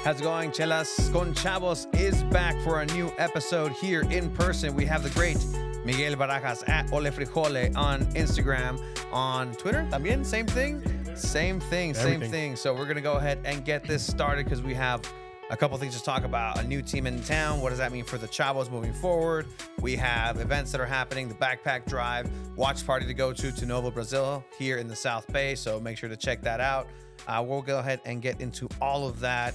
How's it going? Chelas con Chavos is back for a new episode here in person. We have the great Miguel Barajas at Ole Frijole on Instagram, on Twitter. También, same thing. Same thing. So we're going to go ahead and get this started because we have a couple things to talk about. A new team in town. What does that mean for the Chavos moving forward? We have events that are happening. The backpack drive, watch party to go to Novo, Brazil here in the South Bay. So make sure to check that out. We'll go ahead and get into all of that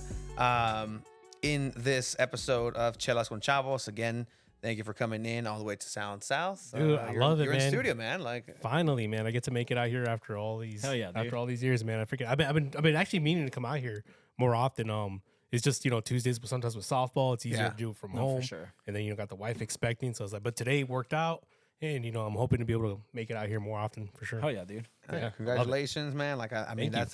in this episode of Chelas con Chavos. Again, thank you for coming in all the way to Sound South. Dude, I love it, You're man. in studio, man. Like, finally, man, I get to make it out here after all these. Hell yeah, dude. After all these years, man. I've been actually meaning to come out here more often. It's just Tuesdays, but sometimes with softball, it's easier to do it from home. For sure. And then got the wife expecting, so I was like, but today it worked out, and I'm hoping to be able to make it out here more often for sure. Hell yeah, dude. congratulations, man. Like, I mean, that's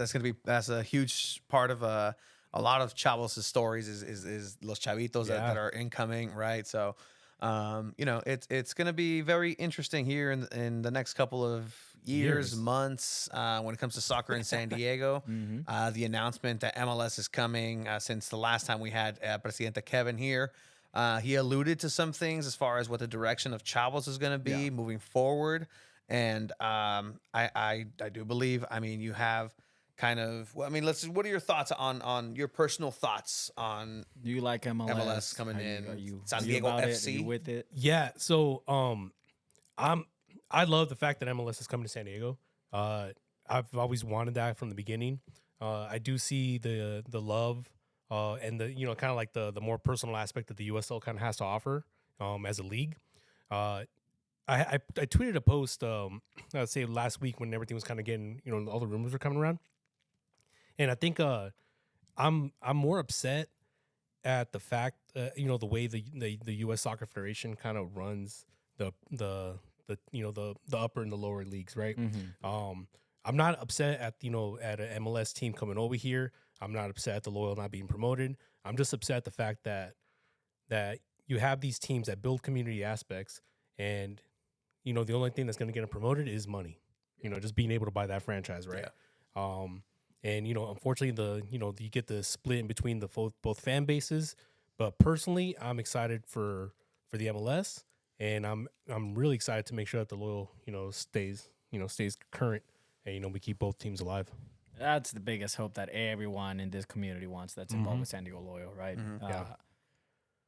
a huge part of a lot of Chavos' stories is los chavitos that are incoming, right? So, it's going to be very interesting here in the next couple of years. Months, when it comes to soccer in San Diego. The announcement that MLS is coming, since the last time we had Presidente Kevin here, he alluded to some things as far as what the direction of Chavos is going to be moving forward. And I do believe, you have kind of, what are your thoughts on your personal thoughts on Do you like MLS? MLS coming in? Are you San Diego about FC? It? Are you with it? Yeah. So I love the fact that MLS is coming to San Diego. I've always wanted that from the beginning. I do see the love and the kind of like the more personal aspect that the USL kind of has to offer as a league. I tweeted a post I'd say last week when everything was kind of getting all the rumors were coming around, and I think I'm more upset at the fact the way the U.S. Soccer Federation kind of runs the upper and the lower leagues, right? I'm not upset at at an MLS team coming over here. I'm not upset at the Loyal not being promoted. I'm just upset at the fact that you have these teams that build community aspects, and the only thing that's going to get them promoted is money. Just being able to buy that franchise, right? Yeah. And unfortunately, you get the split in between the both fan bases. But personally, I'm excited for the MLS. And I'm really excited to make sure that the Loyal, stays current, and we keep both teams alive. That's the biggest hope that everyone in this community wants that's involved with San Diego Loyal, right?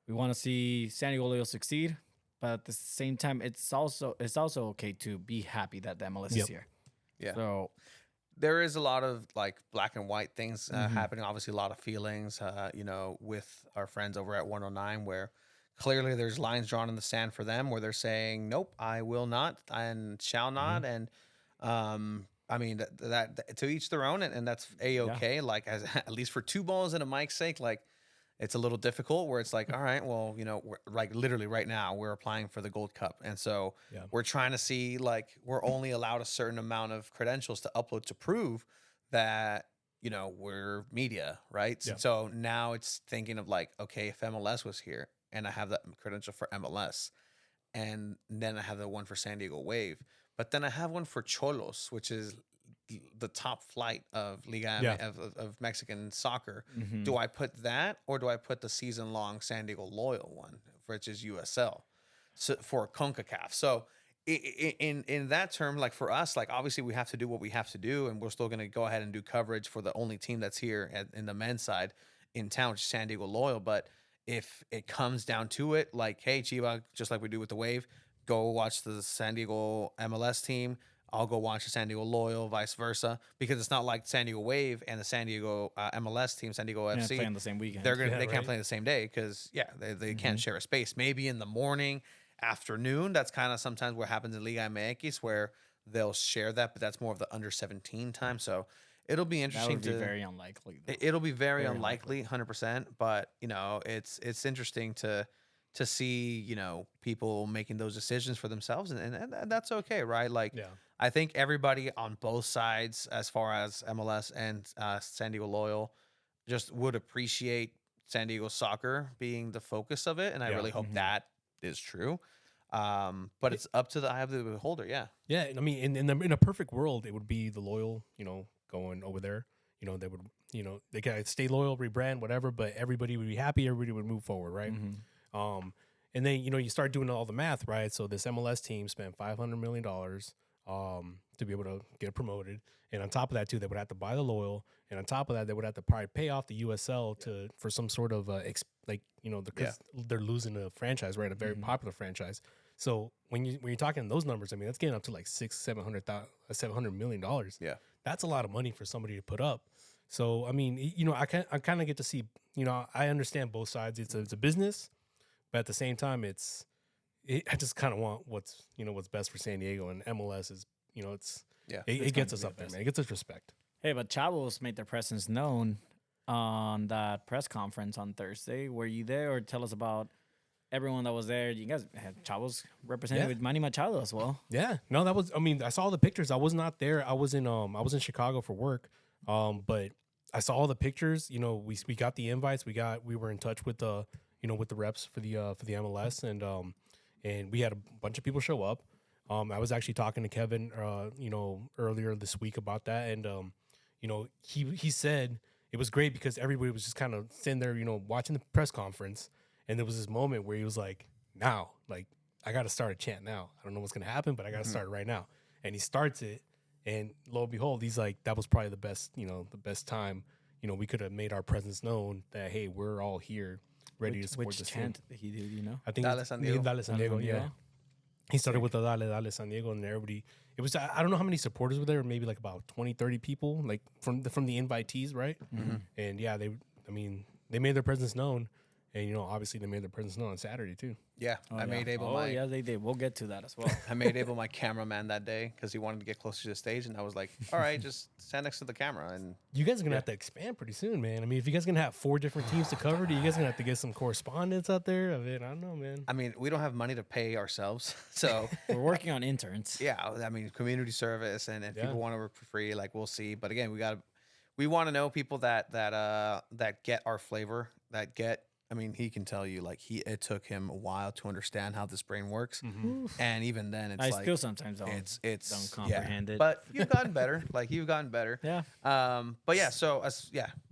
We want to see San Diego Loyal succeed, but at the same time, it's also okay to be happy that the MLS is here. Yeah. So there is a lot of like black and white things happening. Obviously, a lot of feelings, with our friends over at 109, where clearly there's lines drawn in the sand for them where they're saying, nope, I will not and shall not. And that to each their own, and that's a-okay. Like, as at least for two balls and a mic's sake, like, it's a little difficult where it's like, all right, well, we're like literally right now we're applying for the Gold Cup. And so we're trying to see, like, we're only allowed a certain amount of credentials to upload to prove that, we're media, right? Yeah. So now it's thinking of like, okay, if MLS was here and I have that credential for MLS, and then I have the one for San Diego Wave, but then I have one for Cholos, which is the top flight of Liga of Mexican soccer. Do I put that, or do I put the season-long San Diego Loyal one, which is USL, so for CONCACAF? So in that term, like for us, like obviously we have to do what we have to do, and we're still going to go ahead and do coverage for the only team that's here in the men's side in town, which is San Diego Loyal. But if it comes down to it, like, hey, Chiva, just like we do with the Wave, go watch the San Diego MLS team. I'll go watch the San Diego Loyal, vice versa, because it's not like San Diego Wave and the San Diego MLS team, San Diego FC, play on the same weekend. They can't play the same day because they can't share a space. Maybe in the morning, afternoon. That's kind of sometimes what happens in Liga MX, where they'll share that, but that's more of the under 17 time. So it'll be interesting. That would be very unlikely. It'll be very unlikely, 100%. But it's interesting to see people making those decisions for themselves, and that's okay, right? Like, I think everybody on both sides, as far as MLS and San Diego Loyal, just would appreciate San Diego soccer being the focus of it, and I really hope that is true. But it's up to the eye of the beholder. Yeah. I mean, in a perfect world, it would be the Loyal, going over there. They would, they can stay loyal, rebrand, whatever, but everybody would be happy. Everybody would move forward, right? And then, you start doing all the math, right? So this MLS team spent $500 million to be able to get promoted. And on top of that, too, they would have to buy the loyal. And on top of that, they would have to probably pay off the USL for some sort of, because they're losing a franchise, right? A very popular franchise. So when you're talking those numbers, I mean, that's getting up to like $700 million. Yeah. That's a lot of money for somebody to put up. So, I mean, I kind of get to see, I understand both sides. It's a business. But at the same time, I just kind of want what's best for San Diego, and MLS is, it gets us up there, man. It gets us respect. Hey, but Chavos made their presence known on that press conference on Thursday. Were you there, or tell us about everyone that was there? You guys had Chavos represented with Manny Machado as well. Yeah, no, that was. I mean, I saw the pictures. I was not there. I was in Chicago for work. But I saw all the pictures. We got the invites. We were in touch with the with the reps for the MLS, and we had a bunch of people show up. I was actually talking to Kevin, earlier this week about that, and he said it was great because everybody was just kind of sitting there, watching the press conference, and there was this moment where he was like, "Now, like, I got to start a chant now. I don't know what's gonna happen, but I got to start it right now." And he starts it, and lo and behold, he's like, "That was probably the best time. We could have made our presence known that, hey, we're all here." Ready to support the chant that he did, I think Dale San Diego. Dale San Diego, yeah. He started with the Dale San Diego, and everybody, it was, I don't know how many supporters were there, maybe like about 20, 30 people, like from the invitees, right? And yeah, they made their presence known, and obviously they made their presence known on Saturday too. Yeah, I made Abel they did. We'll get to that as well. I made Abel my cameraman that day because he wanted to get closer to the stage, and I was like, "All right, just stand next to the camera." And you guys are gonna have to expand pretty soon, man. I mean, if you guys are gonna have 4 different teams to cover, do you guys gonna have to get some correspondents out there? I don't know, man. I mean, we don't have money to pay ourselves, so we're working on interns. Yeah, I mean, community service, and if people want to work for free, like, we'll see. But again, we want to know people that get our flavor, that get. I mean, he can tell you, like, it took him a while to understand how this brain works, and even then, it's like, still sometimes don't comprehend it. But you've gotten better. You've gotten better. Yeah. But yeah. So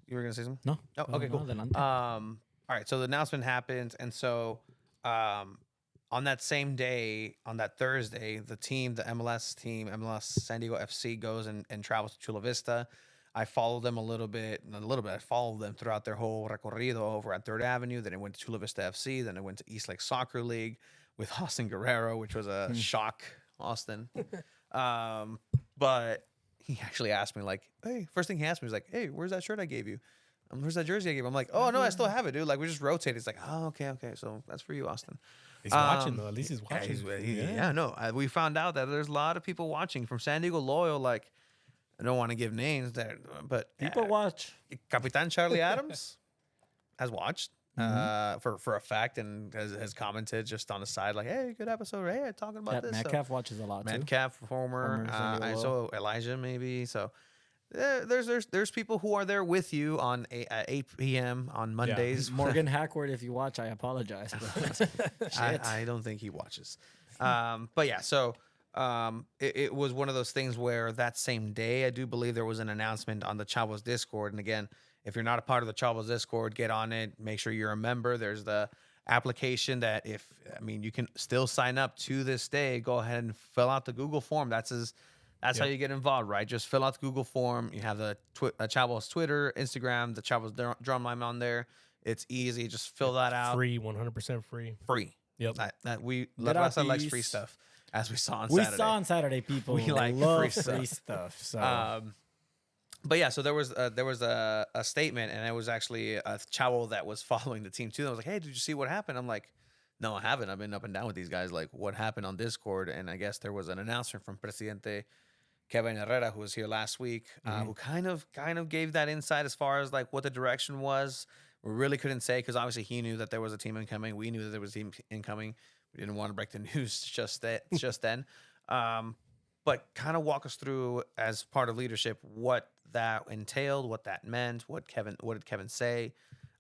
you were gonna say something? No. Oh, okay, cool. All right. So the announcement happened, and so on that same day, on that Thursday, the MLS San Diego FC, goes and travels to Chula Vista. I followed them a little bit. I followed them throughout their whole recorrido over at 3rd Avenue. Then I went to Chula Vista FC. Then I went to East Lake Soccer League with Austin Guerrero, which was a shock, Austin. But he actually asked me, like, hey, first thing he asked me was like, hey, where's that shirt I gave you? Where's that jersey I gave you? I'm like, oh, no, I still have it, dude. Like, we just rotated. He's like, oh, okay. So that's for you, Austin. He's watching, though. At least he's watching. We found out that there's a lot of people watching from San Diego Loyal, like, I don't want to give names there, but people watch. Capitan Charlie Adams has watched for a fact, and has commented just on the side, like, "Hey, good episode. Hey, talking about this." Metcalf watches a lot too. Metcalf, former I saw Elijah maybe. So there's people who are there with you at 8 p.m. on Mondays. Yeah. Morgan Hackward, if you watch, I apologize. But I don't think he watches. But yeah, so. It was one of those things where that same day, I do believe there was an announcement on the Chavos Discord. And again, if you're not a part of the Chavos Discord, get on it. Make sure you're a member. There's the application that you can still sign up to this day. Go ahead and fill out the Google form. That's how you get involved, right? Just fill out the Google form. You have the Chavos Twitter, Instagram, the Chavos Drumline on there. It's easy. Just fill that out. Free, 100% free. Free. Yep. Raza likes free stuff. As we saw on Saturday. People. We like free stuff. So. But yeah, so there was a statement, and it was actually a Chavo that was following the team too. I was like, hey, did you see what happened? I'm like, no, I haven't. I've been up and down with these guys. Like, what happened on Discord? And I guess there was an announcement from Presidente Kevin Herrera, who was here last week, who kind of gave that insight as far as like what the direction was. We really couldn't say because obviously he knew that there was a team incoming. We knew that there was a team incoming. We didn't want to break the news just then. But kind of walk us through as part of leadership what that entailed, what that meant, what did Kevin say,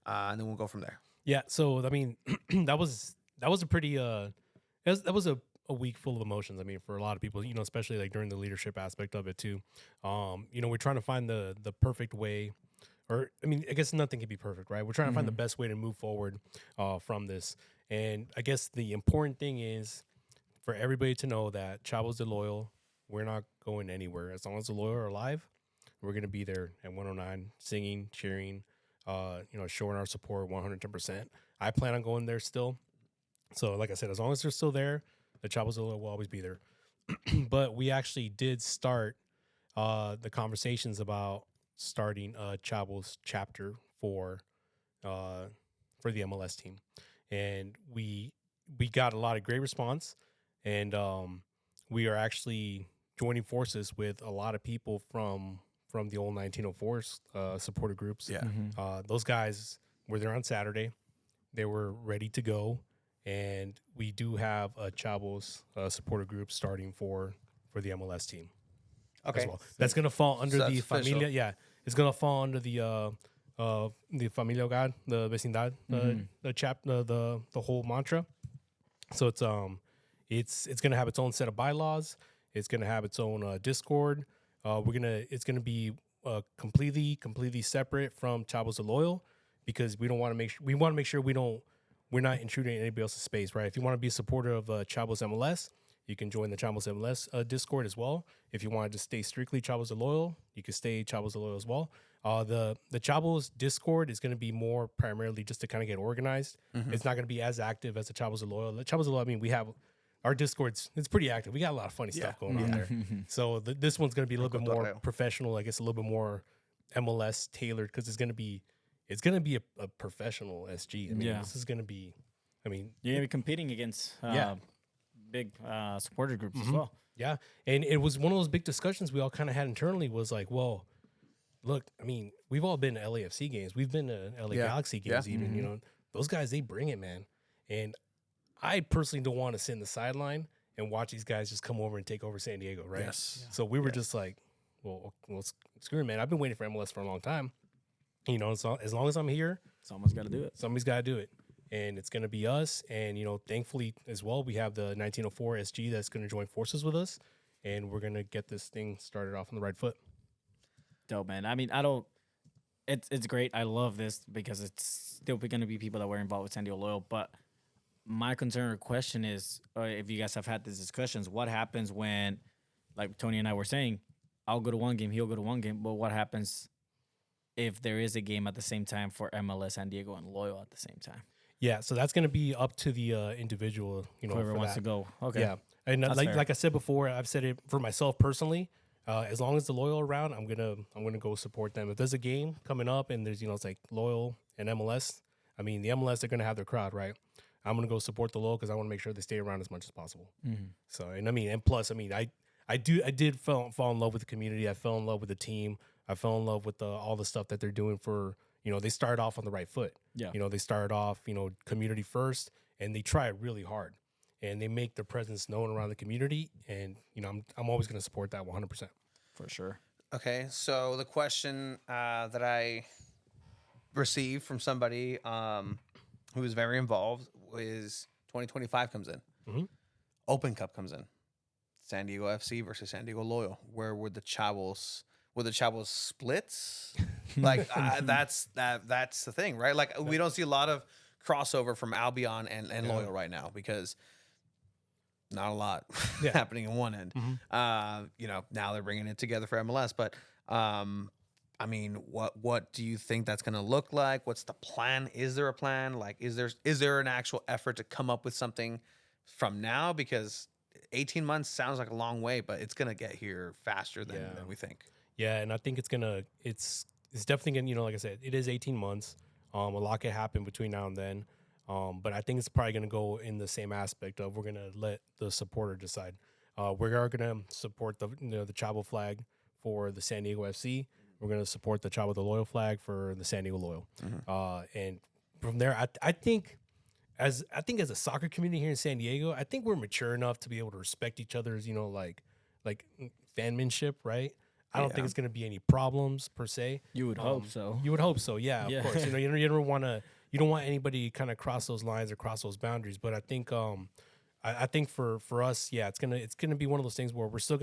and then we'll go from there. Yeah. So I mean, that was a pretty that was a week full of emotions. I mean, for a lot of people, especially like during the leadership aspect of it too. We're trying to find the perfect way or I mean, I guess nothing can be perfect, right? We're trying to find the best way to move forward from this. And I guess the important thing is for everybody to know that Chavos de Loyal, we're not going anywhere. As long as the Loyal are alive, we're going to be there at 109, singing, cheering, showing our support 110%. I plan on going there still. So, like I said, as long as they're still there, the Chavos de Loyal will always be there. But we actually did start the conversations about starting a Chavos chapter for the MLS team, and we got a lot of great response, and we are actually joining forces with a lot of people from the old 1904s supporter groups. Yeah. Those guys were there on Saturday. They were ready to go, and we do have a Chavos supporter group starting for the MLS team. Okay. As well. That's going to fall under So the that's official. familia. Yeah, it's going to fall under the familia hogar, the vecindad, the whole mantra. So it's going to have its own set of bylaws. It's going to have its own Discord. It's going to be completely separate from Chavos de Loyal, because we want to make sure we're not intruding in anybody else's space, right? If you want to be a supporter of Chavos MLS, you can join the Chavos MLS Discord as well. If you wanted to stay strictly Chavos de Loyal, you can stay Chavos de Loyal as well. The Chavos Discord is going to be more primarily just to kind of get organized. It's not going to be as active as the Chavos de Loyal. The Chavos de Loyal, I mean, we have our Discord's, it's pretty active. We got a lot of funny stuff going on there. So this one's going to be a little bit more professional, I guess a little bit more MLS tailored, because it's going to be a professional SG. I mean, this is going to be, you're going to be competing against big supporter groups as well. Yeah. And it was one of those big discussions we all kind of had internally, was like, well, look, I mean, we've all been to LAFC games. We've been to LA Galaxy games even, those guys, they bring it, man. And I personally don't want to sit in the sideline and watch these guys just come over and take over San Diego, right? Yes. So we were just like, well, screw it, man. I've been waiting for MLS for a long time. So as long as I'm here, Someone's got to do it. somebody's got to do it. And it's going to be us. And, thankfully as well, we have the 1904 SG that's going to join forces with us. And we're going to get this thing started off on the right foot. Dope, man. I mean, it's great. I love this because it's still going to be people that were involved with San Diego Loyal. But my concern or question is, if you guys have had these discussions, what happens when, like Tony and I were saying, I'll go to one game, he'll go to one game. But what happens if there is a game at the same time for MLS San Diego and Loyal at the same time? Yeah, so that's going to be up to the individual, Whoever wants to go. Okay. Yeah, and like I said before, I've said it for myself personally. As long as the Loyal are around, I'm gonna go support them. If there's a game coming up and there's it's like Loyal and MLS, I mean the MLS, they're gonna have their crowd, right? I'm gonna go support the Loyal because I want to make sure they stay around as much as possible. So and plus, I did fall in love with the community. I fell in love with the team. I fell in love with all the stuff that they're doing for. They started off on the right foot. Yeah. They started off, community first, and they try really hard, and they make their presence known around the community. And I'm always going to support that 100%. For sure. Okay, so the question that I received from somebody who was very involved is 2025 comes in. Open Cup comes in. San Diego FC versus San Diego Loyal. Where would the Chavos splits? Like that's the thing, right? Like we don't see a lot of crossover from Albion and Loyal right now, because not a lot happening in one end. Now they're bringing it together for MLS, but what do you think that's going to look like? What's the plan? Is there a plan? Like, is there an actual effort to come up with something from now? Because 18 months sounds like a long way, but it's going to get here faster than we think. Yeah, and I think it's definitely gonna, like I said, it is 18 months. A lot can happen between now and then. But I think it's probably gonna go in the same aspect of we're gonna let the supporter decide. We are gonna support the Chavo flag for the San Diego FC. We're gonna support the Chavo the Loyal flag for the San Diego Loyal. And from there, I think as a soccer community here in San Diego, I think we're mature enough to be able to respect each other's, like fanmanship, right? I don't think it's going to be any problems per se. You would hope so. You would hope so, yeah, of course. You don't want anybody to kind of cross those lines or cross those boundaries. But I think, I think for us, it's gonna be one of those things where we're still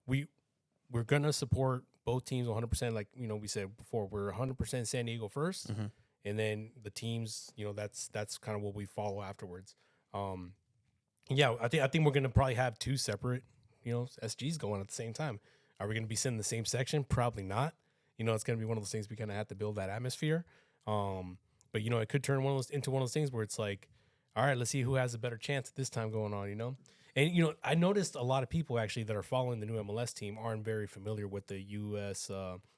we're gonna support both teams 100%. Like we said before, we're 100% San Diego first, and then the teams, that's kind of what we follow afterwards. Yeah, I think we're gonna probably have two separate, SGs going at the same time. Are we gonna be sitting in the same section? Probably not. It's gonna be one of those things we kind of have to build that atmosphere. But it could turn into one of those things where it's like, all right, let's see who has a better chance at this time going on. And I noticed a lot of people actually that are following the new MLS team aren't very familiar with the U.S.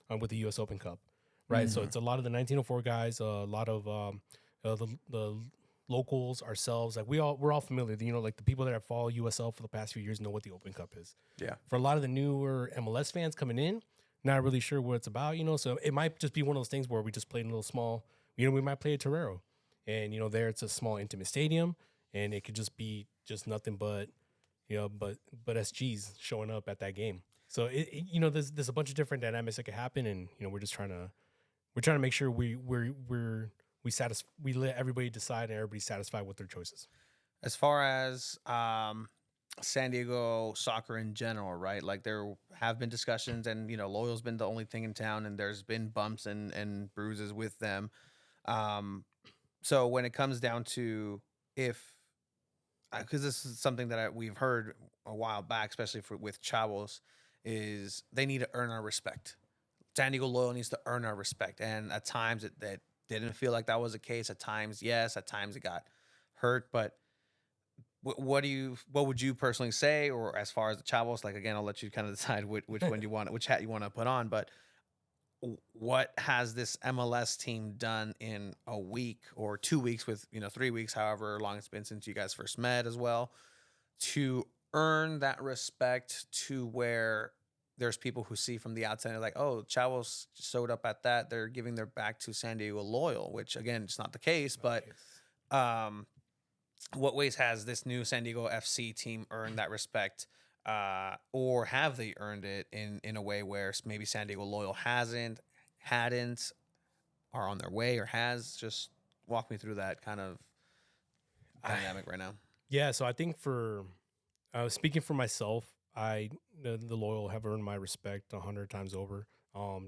With the U.S. Open Cup, right? So it's a lot of the 1904 guys, a lot of the locals, ourselves. Like we're all familiar. Like the people that have followed USL for the past few years know what the Open Cup is. Yeah. For a lot of the newer MLS fans coming in, not really sure what it's about. So it might just be one of those things where we just play in a little small. We might play at Torero, and there it's a small intimate stadium, and it could just be just nothing but but SGs showing up at that game. So there's a bunch of different dynamics that could happen, and we're trying to make sure we let everybody decide and everybody's satisfied with their choices. As far as San Diego soccer in general, right? Like there have been discussions, and Loyal's been the only thing in town, and there's been bumps and bruises with them. So when it comes down to because this is something that we've heard a while back, especially with Chavos, is they need to earn our respect. San Diego Loyal needs to earn our respect, and at times that didn't feel like that was the case. At times, yes. At times, it got hurt. But what would you personally say, or as far as the Chavos? Like again, I'll let you kind of decide which one you want, which hat you want to put on. But what has this MLS team done in a week or 2 weeks, with 3 weeks, however long it's been since you guys first met as well, to earn that respect to where there's people who see from the outside, they're like, oh, Chavos showed up at that. They're giving their back to San Diego Loyal, which again, it's not the case. But what ways has this new San Diego FC team earned that respect? Or have they earned it in a way where maybe San Diego Loyal hadn't, are on their way, or has? Just walk me through that kind of dynamic right now. Yeah, so I think for speaking for myself, the Loyal have earned my respect 100 times over.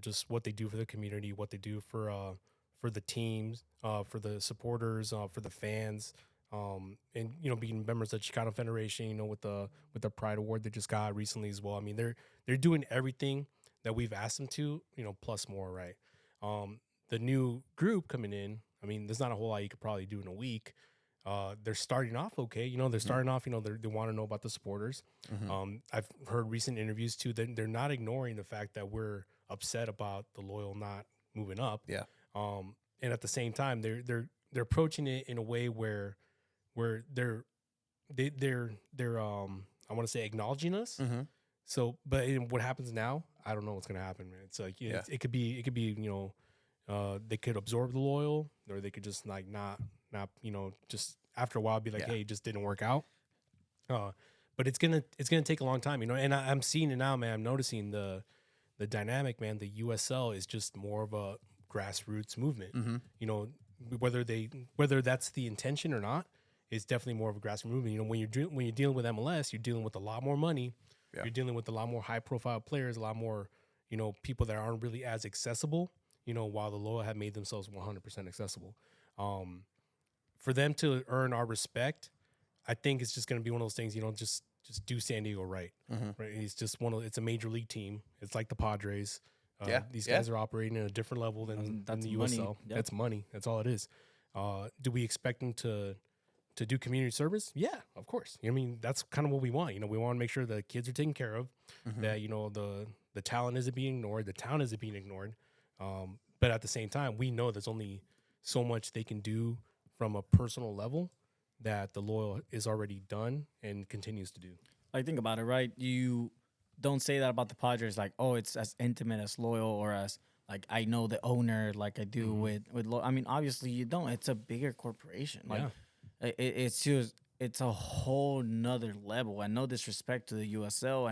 Just what they do for the community, what they do for the teams, for the supporters, for the fans. And being members of the Chicano Federation, with the Pride Award they just got recently as well. I mean, they're doing everything that we've asked them to, plus more, right? The new group coming in, I mean, there's not a whole lot you could probably do in a week. They're starting off okay. They're starting off, they want to know about the supporters. I've heard recent interviews too that they're not ignoring the fact that we're upset about the Loyal not moving up. Yeah. And at the same time, they're approaching it in a way where they're I want to say acknowledging us. So, but what happens now? I don't know what's gonna happen, man. It's like it could be they could absorb the Loyal, or they could just like not just after a while be like, hey, it just didn't work out. But it's gonna take a long time, and I'm seeing it now, man. I'm noticing the dynamic, man. The USL is just more of a grassroots movement. Whether that's the intention or not, it's definitely more of a grassroots movement. When you're dealing with MLS, you're dealing with a lot more money. Yeah. You're dealing with a lot more high profile players, a lot more people that aren't really as accessible. While the Loyal have made themselves 100% accessible. For them to earn our respect, I think it's just going to be one of those things. Just do San Diego right. Right? It's just it's a major league team. It's like the Padres. These guys are operating at a different level than the USL. Yep. That's money. That's all it is. Do we expect them to do community service? Yeah, of course. I mean, that's kind of what we want. We want to make sure the kids are taken care of, that, the talent isn't being ignored, the town isn't being ignored. But at the same time, we know there's only so much they can do from a personal level that the Loyal is already done and continues to do. Like, think about it, right? You don't say that about the Padres, like, oh, it's as intimate as Loyal, or as like I know the owner, like I do with Loyal. I mean, obviously you don't. It's a bigger corporation. Like it's a whole nother level. And no disrespect to the USL,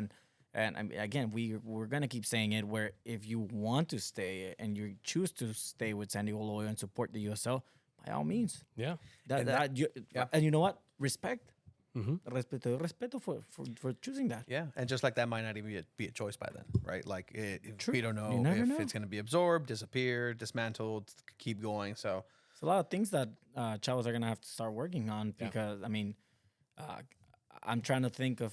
and I mean, again, we're gonna keep saying it. Where if you want to stay and you choose to stay with San Diego Loyal and support the USL, by all means, yeah. And you know what? Respect. Respeto for choosing that. Yeah, and just like that might not even be a choice by then, right? Like True. we don't You know never if know. it's going to be absorbed, disappear, dismantled, keep going. So It's a lot of things that Chavos are gonna have to start working on because I mean, I'm trying to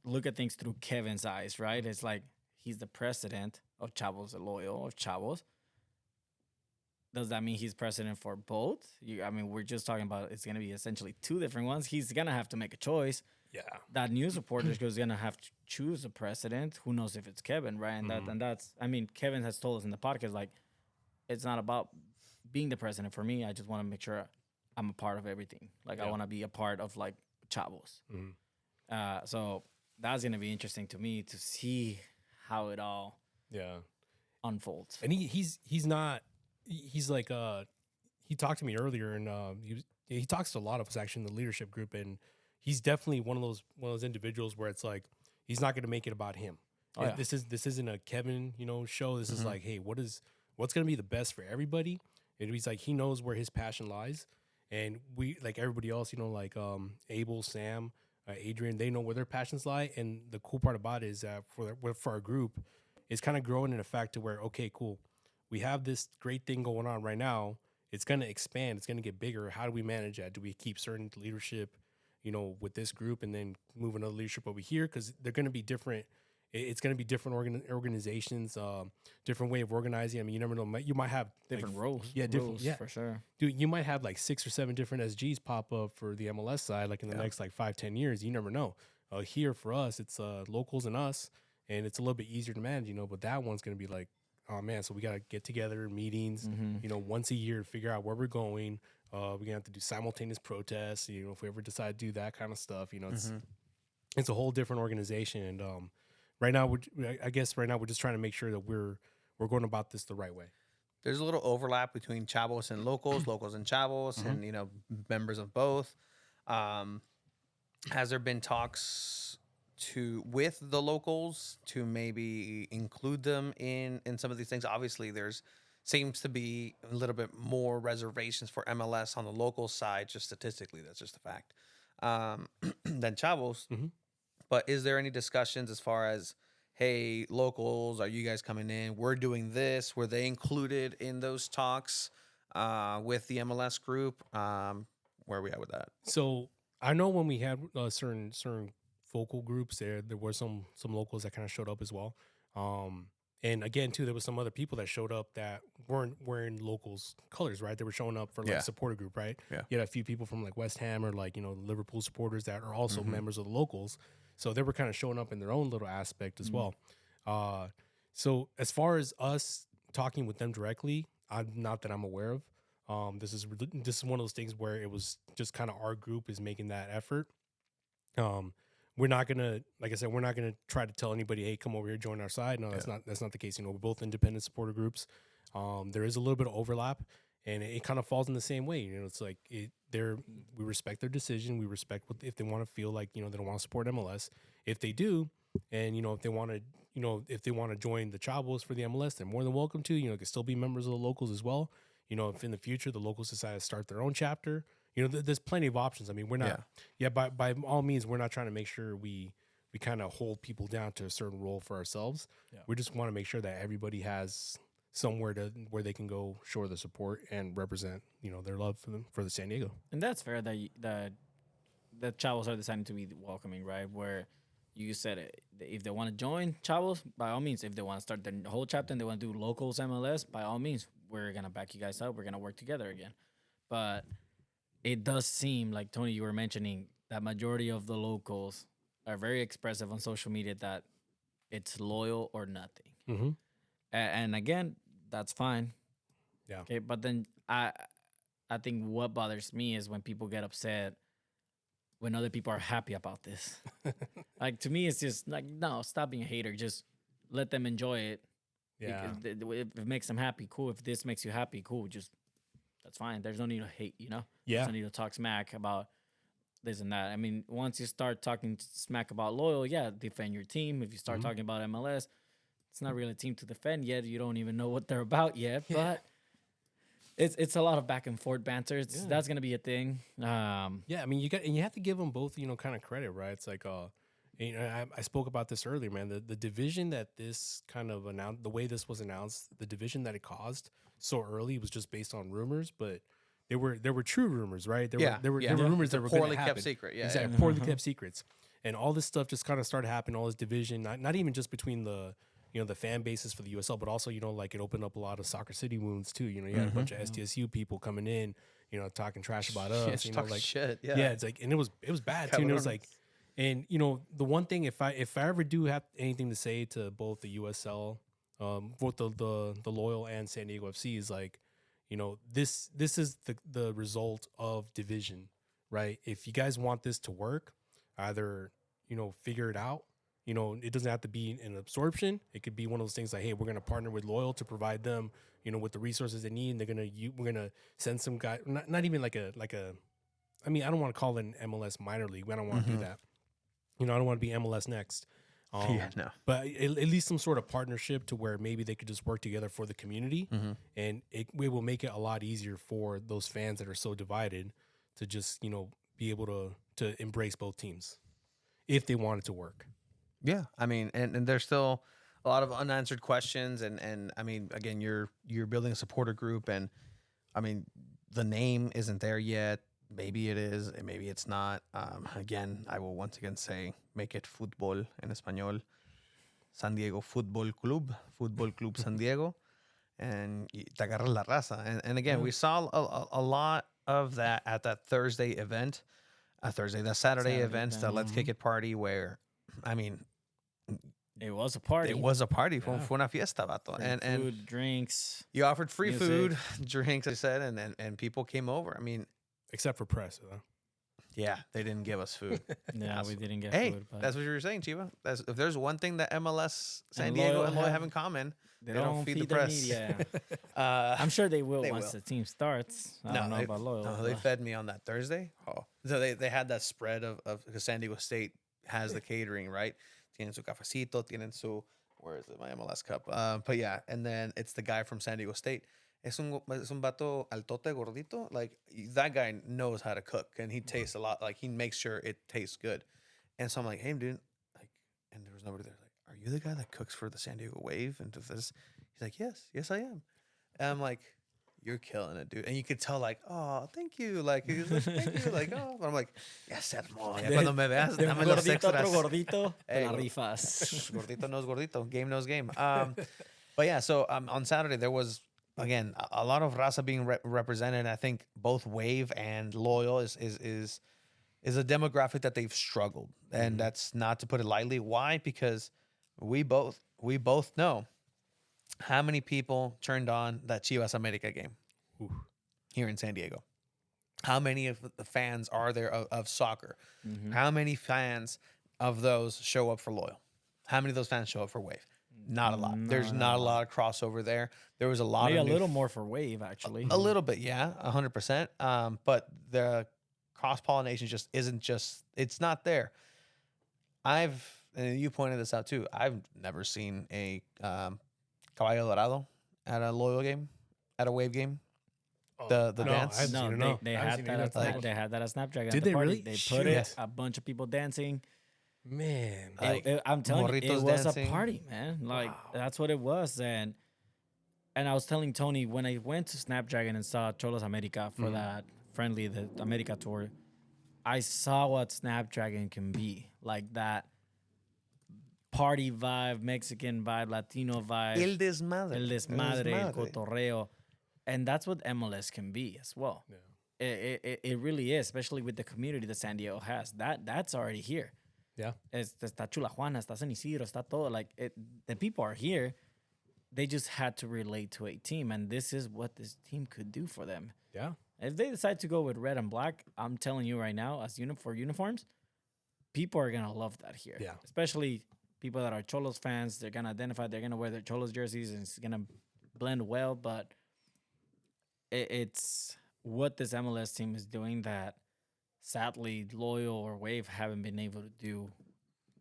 look at things through Kevin's eyes, right? It's like he's the president of Chavos El Loyal, of Chavos. Does that mean he's president for both? I mean, we're just talking about it's going to be essentially two different ones. He's going to have to make a choice. Yeah. That news reporter is going to have to choose a president. Who knows if it's Kevin, right? And that's, I mean, Kevin has told us in the podcast, like, it's not about being the president for me. I just want to make sure I'm a part of everything. Like, I want to be a part of, like, Chavos. So that's going to be interesting to me to see how it all unfolds. And he's not, he's like, he talked to me earlier, and he talks to a lot of us actually in the leadership group, and he's definitely one of those individuals where it's like he's not going to make it about him. This isn't a Kevin show. This is like, hey, what's going to be the best for everybody? And he's like, he knows where his passion lies, and we, like everybody else, like Abel, Sam, Adrian, they know where their passions lie. And the cool part about it is that for our group, it's kind of growing in a fact to where, okay, cool, we have this great thing going on right now. It's going to expand. It's going to get bigger. How do we manage that? Do we keep certain leadership, with this group, and then move another leadership over here? Because they're going to be different. It's going to be different organizations, different way of organizing. I mean, you never know. You might have different roles. Yeah, different roles, for sure. Dude, you might have like 6 or 7 different SGs pop up for the MLS side, like in the next like 5-10 years. You never know. Here for us, it's locals and us, and it's a little bit easier to manage, But that one's going to be like, oh man, so we got to get together, meetings, once a year to figure out where we're going. We're going to have to do simultaneous protests, if we ever decide to do that kind of stuff, it's a whole different organization. And right now, we're just trying to make sure that we're going about this the right way. There's a little overlap between Chavos and locals, locals and Chavos, and, members of both. Has there been talks with the locals to maybe include them in some of these things? Obviously, seems to be a little bit more reservations for MLS on the local side, just statistically, that's just a fact, than Chavos. But is there any discussions as far as, hey, locals, are you guys coming in? We're doing this. Were they included in those talks with the MLS group? Where are we at with that? So I know when we had certain focal groups there were some locals that kind of showed up as well. And again, too, there was some other people that showed up that weren't wearing locals colors, right? They were showing up for like supporter group, right? Yeah. You had a few people from like West Ham or like, Liverpool supporters that are also members of the locals. So they were kind of showing up in their own little aspect as well. So as far as us talking with them directly, not that I'm aware of. This is one of those things where it was just kind of our group is making that effort. We're not gonna, like I said, we're not gonna try to tell anybody, hey, come over here, join our side. No, that's not the case. We're both independent supporter groups. There is a little bit of overlap, and it kind of falls in the same way. It's like we respect their decision. We respect if they want to feel like they don't want to support MLS. If they do, and if they want to join the Chavos for the MLS, they're more than welcome to. Can still be members of the locals as well. If in the future the locals decide to start their own chapter. There's plenty of options. I mean, we're not, by all means, we're not trying to make sure we kind of hold people down to a certain role for ourselves. Yeah. We just want to make sure that everybody has somewhere where they can go show their support and represent, their love for the San Diego. And that's fair that the Chavos are deciding to be welcoming, right? Where you said it, if they want to join Chavos, by all means. If they want to start the whole chapter and they want to do locals MLS, by all means, we're going to back you guys up. We're going to work together again. But it does seem like, Tony, you were mentioning that majority of the locals are very expressive on social media that it's loyal or nothing. And again, that's fine. Yeah. Okay, but then I think what bothers me is when people get upset when other people are happy about this. Like, to me, it's just like, no, stop being a hater. Just let them enjoy it. Yeah. If it makes them happy, cool. If this makes you happy, cool. Just that's fine. There's no need to hate, Yeah. There's no need to talk smack about this and that. I mean, once you start talking smack about loyal, defend your team. If you start talking about MLS, it's not really a team to defend yet. You don't even know what they're about yet. But it's a lot of back and forth banter. Yeah. That's gonna be a thing. Yeah, I mean, you have to give them both, kind of credit, right? It's like, I spoke about this earlier, man. The division that this kind of announced, the way this was announced, the division that it caused so early was just based on rumors, but there were true rumors, right? There were rumors that were going poorly to kept happen. secret. Yeah, Exactly, yeah. poorly kept secrets, and all this stuff just kind of started happening. All this division, not even just between the the fan bases for the USL, but also like it opened up a lot of Soccer City wounds too. You had a bunch of SDSU people coming in, talking trash about us. Yeah, talk like shit. yeah, it's like, and it was bad too. And it was like, and the one thing, if I ever do have anything to say to both the USL, both the Loyal and San Diego FC, is like, this is the result of division, right? If you guys want this to work, either figure it out. It doesn't have to be an absorption. It could be one of those things like, hey, we're going to partner with Loyal to provide them, with the resources they need. And we're gonna send some guy, not even like a. I mean, I don't want to call it an MLS minor league. I don't want to do that. I don't want to be MLS next. Yeah, no. But at least some sort of partnership to where maybe they could just work together for the community, and it will make it a lot easier for those fans that are so divided to just be able to embrace both teams if they want it to work. Yeah, I mean, and there's still a lot of unanswered questions, and I mean, again, you're building a supporter group, and I mean, the name isn't there yet. Maybe it is, and maybe it's not. Again, I will once again say, make it fútbol en español, San Diego Fútbol Club San Diego, and te agarras la raza. And again, we saw a lot of that at that Thursday event, that Saturday event, the Let's Kick It party, where, I mean, it was a party. it was a party. Fue una fiesta, vato. Free And food, drinks. you offered free music. food, drinks, I said, and people came over. I mean, Except for press, huh? yeah, they didn't give us food. Yeah, we didn't get Hey, food. But that's what you were saying, Chiva. If there's one thing that MLS, San And Diego, Loyal and Loyal have- have in common, they don't feed the press. media. uh, I'm sure they will They once will. the team starts. I don't know about Loyal. No, they but- fed me on that Thursday. Oh, so they had that spread of because San Diego State has the catering, right? Tienen su cafecito, tienen su, where is it? My MLS cup. But yeah, and then it's the guy from San Diego State. Es un vato altote gordito. Like, that guy knows how to cook, and he tastes a lot. Like, he makes sure it tastes good. And so I'm like, hey, dude, like, and there was nobody there. Like, are you the guy that cooks for the San Diego Wave and does this? He's like, yes, I am. And I'm like, you're killing it, dude. And you could tell, like, oh, thank you. Like, he's like, thank you. Like, oh, but I'm like, yes, hermano. Ya cuando me veas, De un dame los gordito a extras. otro gordito, te Hey, la gor- rifas. Gordito knows gordito. Game knows game. But yeah, so on Saturday there was, again, a lot of raza being represented. I think both Wave and Loyal is a demographic that they've struggled, and that's not to put it lightly. Why? Because we both know how many people turned on that Chivas America game here in San Diego. How many of the fans are there of soccer? How many fans of those show up for Loyal? How many of those fans show up for Wave? Not a lot. There's not a lot of crossover there. There was a lot Maybe of a little more for Wave, actually. a little bit, yeah, 100%. But the cross pollination just isn't it's not there. And you pointed this out too. I've never seen a Caballo Dorado at a Loyal game, at a Wave game. The no, dance. I haven't seen it, No, no. they I haven't had seen that. it At either. they had that at Snapdragon. Did at the they party. really? They put Shoot. it. A bunch of people dancing. Man, I'm telling you, it Morritos was dancing. a party, man. Like, Wow. that's what it was. And I was telling Tony, when I went to Snapdragon and saw Cholos America for that friendly, the America tour, I saw what Snapdragon can be. Like that party vibe, Mexican vibe, Latino vibe. El desmadre. El desmadre, el cotorreo. And that's what MLS can be as well. Yeah. It really is, especially with the community that San Diego has. That's already here. Yeah. Está Chula Juana, está San Isidro, está todo. Like, the people are here. They just had to relate to a team, and this is what this team could do for them. Yeah. If they decide to go with red and black, I'm telling you right now, as for uniforms, people are gonna love that here. Yeah. Especially people that are Cholos fans. They're gonna identify. They're gonna wear their Cholos jerseys, and it's gonna blend well. But it's what this MLS team is doing that, sadly, Loyal or Wave haven't been able to do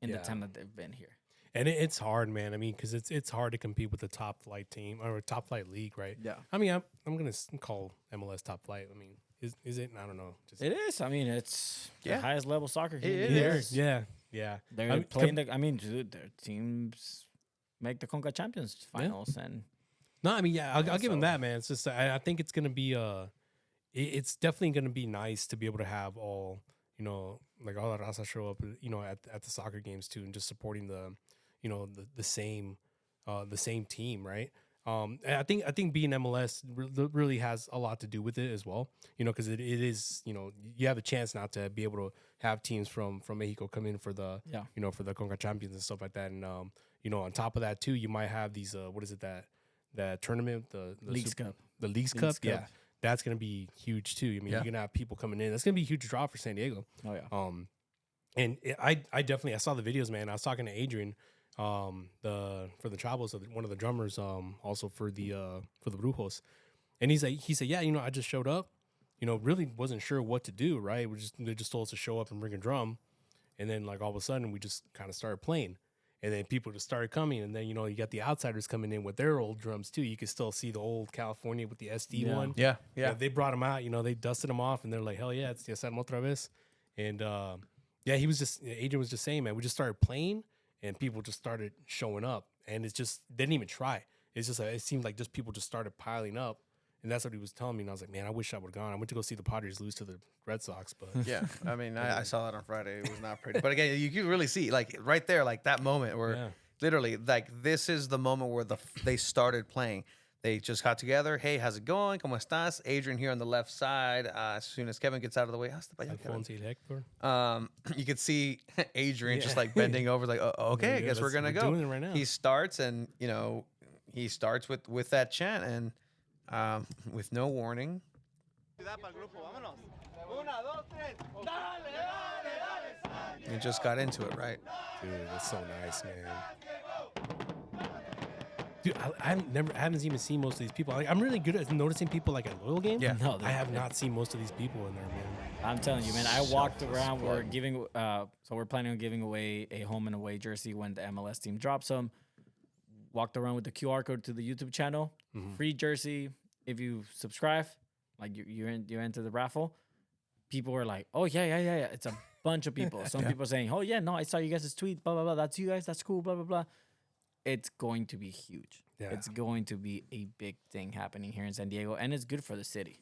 in the Yeah. time that they've been here. And it's hard, man. I mean, because it's hard to compete with the top flight team or top flight league, right? Yeah. I mean, I'm gonna call MLS top flight. I mean, is it? I don't know. Just, It is. I mean, it's the highest level soccer game. It is. Yeah, yeah. They're playing dude, their teams make the Conca Champions finals, and No, I mean, yeah, I'll give him that, man. It's just I think it's gonna be it's definitely gonna be nice to be able to have all like all the raza show up, at the soccer games too, and just supporting the same team, right? And I think being MLS really has a lot to do with it as well, because it is, you have a chance now to be able to have teams from Mexico come in for the for the Conca Champions and stuff like that, and on top of that too, you might have these what is it that tournament, the Leagues Cup. The Leagues Cup, yeah. That's going to be huge too. I mean, you're going to have people coming in. That's going to be a huge draw for San Diego. Oh yeah. And I definitely, I saw the videos, man. I was talking to Adrian, for the Chavos, one of the drummers, also for the Brujos, and he said, yeah, I just showed up, really wasn't sure what to do, right? They just told us to show up and bring a drum, and then like all of a sudden we just kind of started playing. And then people just started coming, and then you got the outsiders coming in with their old drums too. You could still see the old California with the SD one. Yeah. They brought them out. They dusted them off, and they're like, "Hell yeah, it's Ya Sabemos otra vez." And Adrian was just saying, man, we just started playing, and people just started showing up, and it's just they didn't even try. It's just it seemed like just people just started piling up, and that's what he was telling me. And I was like, man, I wish I would have gone. I went to go see the Padres lose to the Red Sox, but Yeah, I mean, I saw that on Friday. It was not pretty. But again, you can really see, like, right there, like, that moment where literally, like, this is the moment where they started playing. They just got together. Hey, how's it going? ¿Cómo estás? Adrian here on the left side. As soon as Kevin gets out of the way, you could see Adrian just, like, bending over, like, okay, I guess we're going to go. Doing it right now. He starts, and, he starts with that chant, and with no warning. He just got into it, right? Dude, that's so nice, man. Dude, I haven't even seen most of these people. Like, I'm really good at noticing people like at Loyal Game. Yeah. No, I have not seen most of these people in there, man. I'm telling you, man. I walked around. We're giving. So we're planning on giving away a home and away jersey when the MLS team drops them. Walked around with the QR code to the YouTube channel. Free jersey if you subscribe. Like you're into the raffle. People were like, "Oh yeah." It's a bunch of people. Some people saying, "Oh yeah, no, I saw you guys' tweet. Blah blah blah. That's you guys. That's cool. Blah blah blah." It's going to be huge. Yeah. It's going to be a big thing happening here in San Diego, and it's good for the city.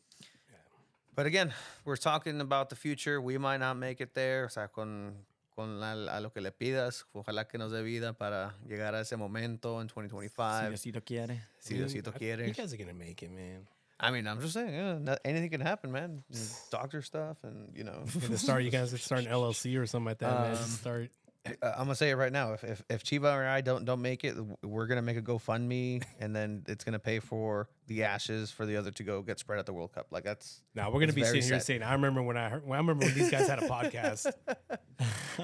But again, we're talking about the future. We might not make it there. O sea, con a lo que le pidas, ojalá que nos dé vida para llegar a ese momento in 2025. Si Diosito quiere. Si Diosito quiere. You guys are gonna make it, man. I mean, I'm just saying, anything can happen, man. Doctor stuff, and You guys could start an LLC or something like that, man. Just start. I'm gonna say it right now. If Chiva or I don't make it, we're gonna make a GoFundMe, and then it's gonna pay for the ashes for the other to go get spread at the World Cup. Like that's. Now we're gonna be sitting here saying, I remember when these guys had a podcast.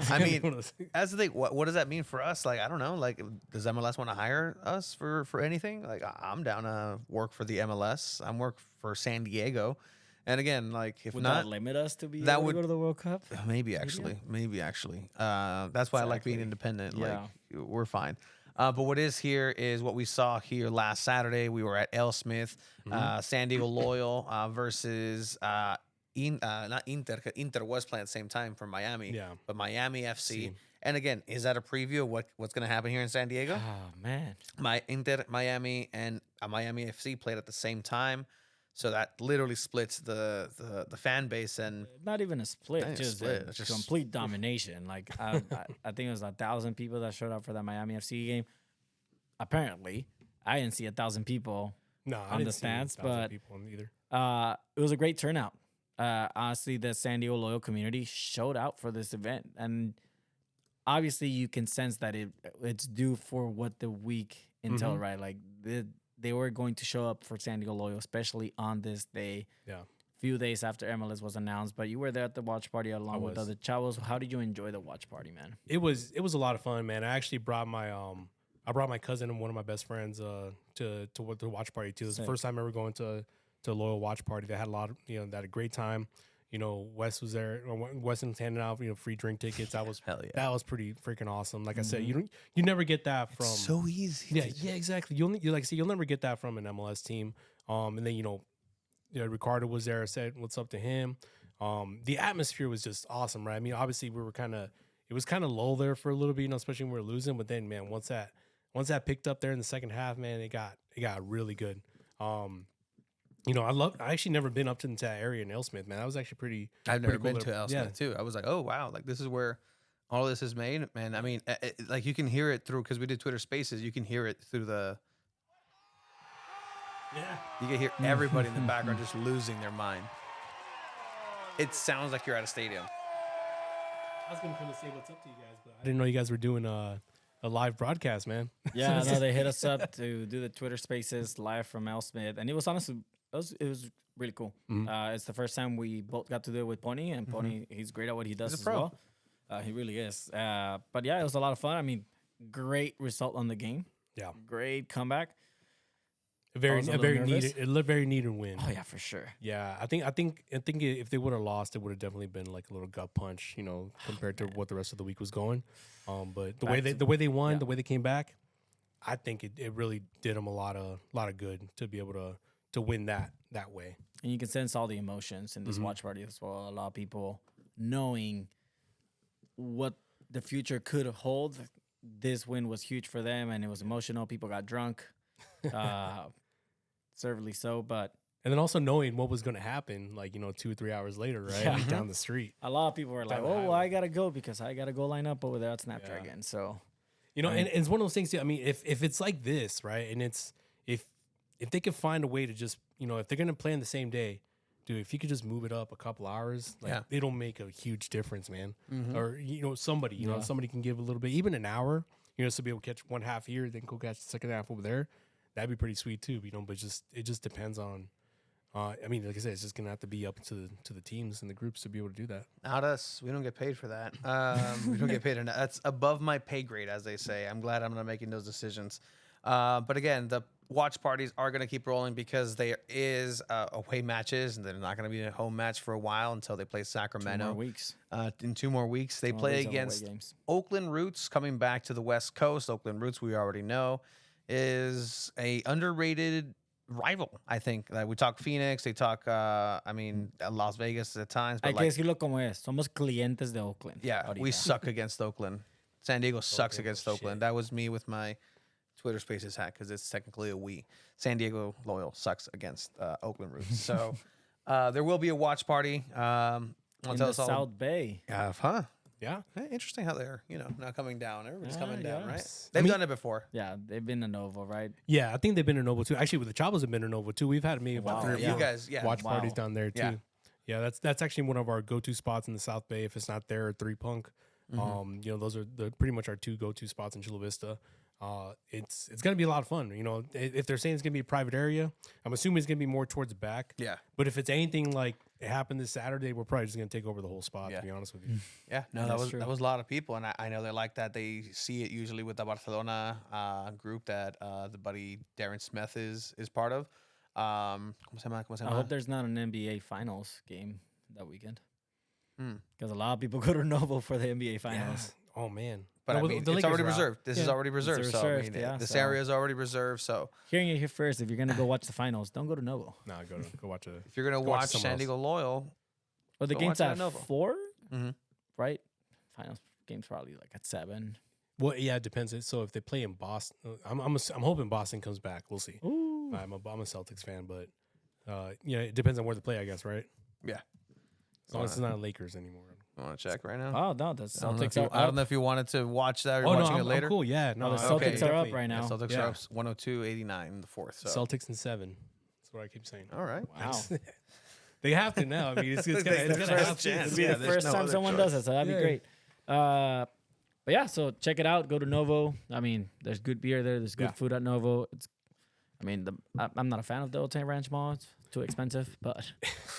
I mean, that's the thing. What does that mean for us? Like, I don't know. Like, does MLS want to hire us for anything? Like, I'm down to work for the MLS. I'm work for San Diego. And again, like, if would not, that limit us to be that able would to go to the World Cup? Maybe actually. That's why I like being independent. Yeah. Like, we're fine. But what is here is what we saw here last Saturday. We were at L. Smith, San Diego Loyal versus not Inter. Inter was playing at the same time for Miami. But Miami FC. And again, is that a preview of what's going to happen here in San Diego? Oh man, Inter Miami and Miami FC played at the same time. So that literally splits the fan base, and not even a split, just complete domination. Like I think it was 1,000 people that showed up for that Miami FC game. Apparently, I didn't see 1,000 people on the stands, but either. It was a great turnout. Honestly, the San Diego Loyal community showed out for this event, and obviously you can sense that it's due for what the week entailed, right? Like they were going to show up for San Diego Loyal, especially on this day. Yeah. Few days after MLS was announced, but you were there at the watch party along with other Chavos. How did you enjoy the watch party, man? It was a lot of fun, man. I actually brought my cousin and one of my best friends to the watch party too. It was the first time ever going to a Loyal watch party. They had a lot of, they had a great time. Wes was there. Wes was handing out free drink tickets. That was Hell yeah. that was pretty freaking awesome. Like I said, you never get that from. It's so easy. Yeah, exactly. You'll never get that from an MLS team. And then Ricardo was there. Said what's up to him. The atmosphere was just awesome, right? I mean, obviously it was kind of low there for a little bit, especially when we were losing. But then, man, once that picked up there in the second half, man, it got really good. I actually never been up to that area in Alesmith, man. That was actually pretty. I've never been cool to Alesmith too. I was like, oh wow, like this is where all this is made, man. I mean, like you can hear it through because we did Twitter Spaces. You can hear it through the. Yeah. You can hear everybody in the background just losing their mind. It sounds like you're at a stadium. I was gonna come and say what's up to you guys, but I didn't know you guys were doing a live broadcast, man. Yeah, no, they hit us up to do the Twitter Spaces live from Alesmith, and it was honestly it was really cool. It's the first time we both got to do it with Pony, and Pony, he's great at what he does as well. He really is. But yeah, it was a lot of fun. I mean, great result on the game. Yeah, great comeback. Very needed win. Oh yeah, for sure. Yeah, I think if they would have lost, it would have definitely been like a little gut punch, compared to what the rest of the week was going. But the way they won, the way they came back, I think it really did them a lot of good to be able to win that way. And you can sense all the emotions in this watch party as well. A lot of people knowing what the future could hold. This win was huge for them, and it was emotional. People got drunk. Certainly so, but and then also knowing what was going to happen, 2 or 3 hours later, right? Yeah. Down the street. A lot of people were like, "Oh, well, I gotta go because I gotta go line up over there at Snapdragon." So, and it's one of those things. I mean, if it's like this, right, and it's if they could find a way to just, if they're going to play on the same day, dude, if you could just move it up a couple hours, it'll make a huge difference, man. Or somebody, somebody can give a little bit, even an hour, so be able to catch one half here, then go catch the second half over there. That'd be pretty sweet too, but it just depends on. I mean, like I said, it's just gonna have to be up to the teams and the groups to be able to do that. Not us. We don't get paid for that. We don't get paid enough. That's above my pay grade, as they say. I'm glad I'm not making those decisions. But again, the watch parties are gonna keep rolling because there is away matches, and they're not gonna be a home match for a while until they play Sacramento. 2 more weeks. In 2 more weeks, they play against Oakland Roots, coming back to the West Coast. Oakland Roots, we already know, is a underrated rival. I think we talk Phoenix, they talk Las Vegas at times, but Hay que decirlo como es. Somos clientes de Oakland. yeah, ahorita. we suck against Oakland. San Diego sucks against Oakland. That was me with my Twitter Spaces hat because it's technically a we. San Diego Loyal sucks against Oakland Roots. So there will be a watch party. in the South Bay. Huh? Yeah. Interesting how they're, now coming down. Everybody's coming down, right? yes. They've done it before. Yeah, they've been to Novo, right? Yeah, I think they've been to Novo too. Actually, with the Chavos have been to Novo too. We've had maybe about Wow, 3 or yeah. 4 You guys, yeah. watch Wow. parties down there too. Yeah. Yeah, that's actually one of our go-to spots in the South Bay. If it's not there, or 3 Punk. Those are pretty much our 2 go-to spots in Chula Vista. It's gonna be a lot of fun. If they're saying it's gonna be a private area, I'm assuming it's gonna be more towards the back. Yeah. But if it's anything like it happened this Saturday, we're probably just gonna take over the whole spot. Yeah. To be honest with you. Yeah, no, That's that true. was a lot of people, and I know they like that. They see it usually with the Barcelona group that the buddy Darren Smith is part of. ¿Cómo se llama? ¿Cómo se I llama? hope there's not an NBA Finals game that weekend. Hmm. Because a lot of people go to Novo for the NBA Finals. Oh man. But No, I well, mean, the it's Lakers already are out. reserved. This is Yeah. already reserved. It's So I reserved, mean, yeah, this so- area is already reserved. So Hearing it here first, if you're going to go watch the finals, don't go to Novo. Nah, go watch it. if you're gonna Go watch watch someone San else. Diego Loyal, Well, the Go game's watch it at at Novo. 4, Mhm. right? Finals game's probably like at 7. Well, yeah, it depends. So if they play in Boston, I'm hoping Boston comes back. We'll see. Ooh. I'm a Celtics fan, but it depends on where they play, I guess, right? yeah. As long as it's not Lakers anymore. I want to check right now. Oh, no, the I don't know if Celtics you- are I don't up. know if you wanted to watch that or Oh no, watching I'm it later. cool. Yeah, no, Oh, the I- Celtics okay, are up definitely. right now. Yeah, Celtics Yeah. are up 102-89 in the fourth. So Celtics in 7. That's what I keep saying. all right. Wow. They have to now. I mean, it's gonna, It's it's the gonna first have to. chance. It'll be Yeah, the there's first no time other someone choice. does it, so that'd Yeah. be great. But yeah, so check it out. Go to Novo. I mean, there's good beer there. There's good Yeah. food at Novo. I'm not a fan of the Old Town Ranch Mall. It's too expensive, but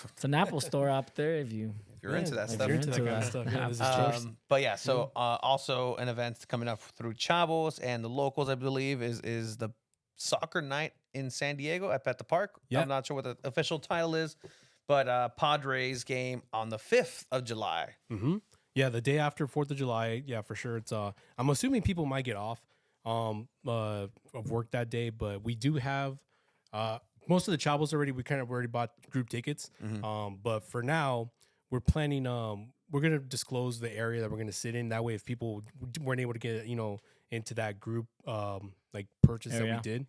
it's an Apple store up there if you. If you're into that if stuff. you're into that kind of stuff, yeah, this is choice. But yeah, so also an event coming up through Chavos and the locals, I believe, is the soccer night in San Diego at the park. Yep. I'm not sure what the official title is, But Padres game on the 5th of July. Mm-hmm. Yeah, the day after 4th of July. Yeah, for sure. It's I'm assuming people might get off of work that day, but we do have most of the Chavos already. We kind of already bought group tickets. But for now, we're planning. We're gonna disclose the area that we're gonna sit in. That way, if people weren't able to get into that group like purchase that we did,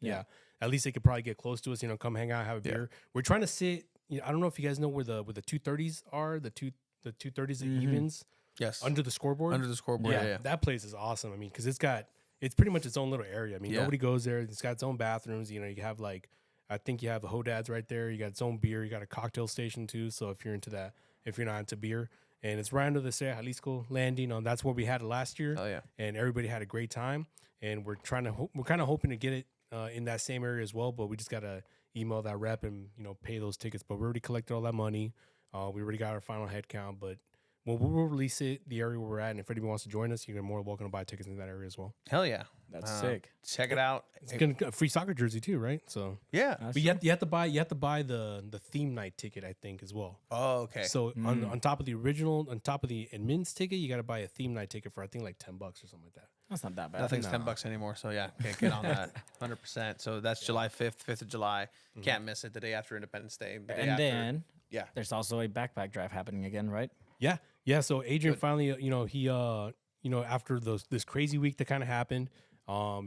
at least they could probably get close to us. Come hang out, have a beer. We're trying to sit. I don't know if you guys know where the 230s are. The 230s and evens. Yes. Under the scoreboard. Under the scoreboard. Yeah. That place is awesome. I mean, because it's pretty much its own little area. I mean, nobody goes there. It's got its own bathrooms. You have I think you have the Hodads right there. You got its own beer. You got a cocktail station too. So if you're into that, if you're not into beer, and it's right under the Jalisco landing. That's where we had it last year. Oh yeah. And everybody had a great time. And we're kind of hoping to get it in that same area as well. But we just gotta email that rep and pay those tickets. But we already collected all that money. We already got our final head count. But we'll release it, the area where we're at, and if anybody wants to join us, you're more welcome to buy tickets in that area as well. Hell yeah. That's sick. Check it out. It's gonna a free soccer jersey too, right? So yeah. But you have to buy the theme night ticket, I think, as well. Oh, okay. So on top of the original, on top of the admin's ticket, you got to buy a theme night ticket for I think like $10 or something like that. That's not that bad. Nothing's $10 anymore. So yeah, get on that 100%. So that's July 5th of July. Can't miss it. The day after Independence Day. The day And after. then Yeah. there's also a backpack drive happening again, right? Yeah. So Adrian finally, he after this crazy week that kind of happened,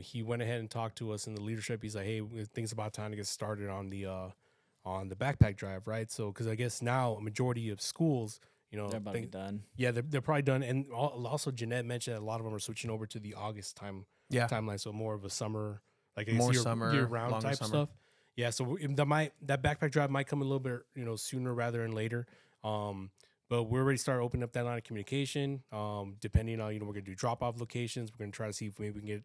he went ahead and talked to us in the leadership. He's like, hey, things about time to get started on the backpack drive, right? So because I guess now a majority of schools, They're about to be done. Yeah, they're probably done. And also Jeanette mentioned that a lot of them are switching over to the August timeline, so more of a summer, like year round type summer stuff. Yeah, so that backpack drive might come a little bit sooner rather than later. But we're already started opening up that line of communication. Depending on we're gonna do drop off locations. We're gonna try to see if maybe we can get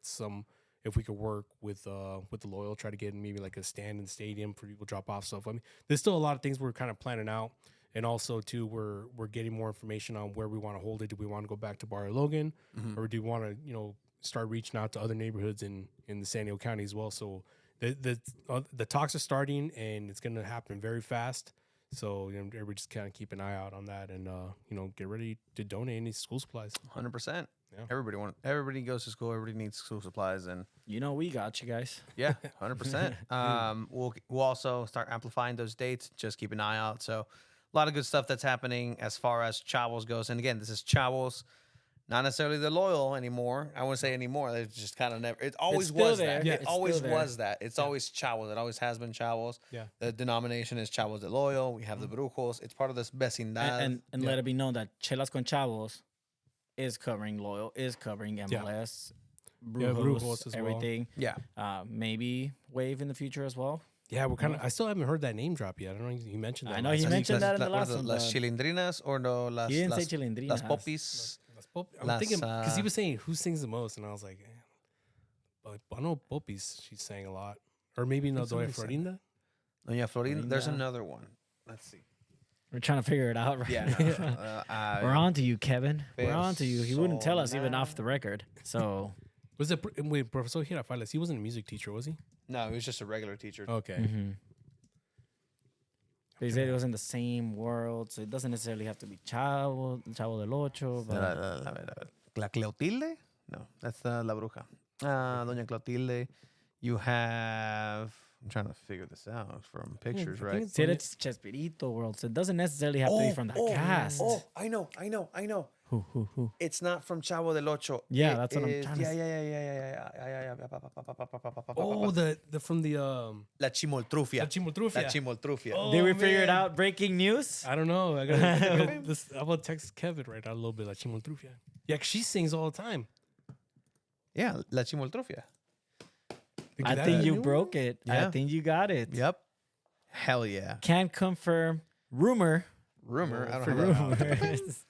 if we could work with the Loyal, try to get maybe like a stand in the stadium for people to drop off stuff. I mean, there's still a lot of things we're kind of planning out. And also, too, we're getting more information on where we want to hold it. Do we want to go back to Barrio Logan, or do we want to start reaching out to other neighborhoods in the San Diego County as well? So the talks are starting, and it's going to happen very fast. So everybody just kind of keep an eye out on that, and get ready to donate any school supplies. 100%. Yeah. Everybody goes to school. Everybody needs school supplies, and We got you guys. yeah, 100%. We'll also start amplifying those dates. Just keep an eye out. So. A lot of good stuff that's happening as far as Chavos goes. And again, this is Chavos, not necessarily the Loyal anymore. I wouldn't say anymore. It's just kind of never. It always was that. Yeah, it always was that. It's always Chavos. It always has been Chavos. Yeah. The denomination is Chavos de Loyal. We have the Brujos. It's part of this vecindad. And let it be known that Chelas con Chavos is covering Loyal, is covering MLS, Brujos as well. everything. Yeah. Maybe Wave in the future as well. Yeah, we're kind of. I still haven't heard that name drop yet. I don't know. You mentioned that. I know he mentioned that in the last one. Las Chilindrinas or no? He didn't say Chilindrinas. Las Popis. I'm thinking because he was saying who sings the most, and I was like, I know Popis. She sang a lot, or maybe no Doña Florinda. Doña Florinda. There's another one. Let's see. We're trying to figure it out. Right? Yeah. We're on to you, Kevin. We're on to you. He wouldn't tell us even off the record. So was it wait, Professor Girafales? He wasn't a music teacher, was he? No, he was just a regular teacher. Okay. They said it was in the same world, so it doesn't necessarily have to be Chavo del Ocho. But La Clotilde? No, that's La Bruja. Doña Clotilde. You have... I'm trying to figure this out from pictures, right? said it's Chespirito world, so it doesn't necessarily have to be from that cast. Oh, I know. Who? It's not from Chavo del Ocho. Yeah, that's what I'm trying to say. Yeah. Oh, the from the La Chimoltrufia. La Chimoltrufia. La Chimoltrufia. Oh, Did we figure it man. out? Breaking news? I don't know. I gotta I'm gonna text Kevin right now a little bit. La Chimoltrufia. Yeah, 'cause she sings all the time. Yeah, La Chimoltrufia. I think you broke it. Yeah. I think you got it. Yep. Hell yeah. Can't confirm. Rumor. Rumor. I don't For have that. rumors.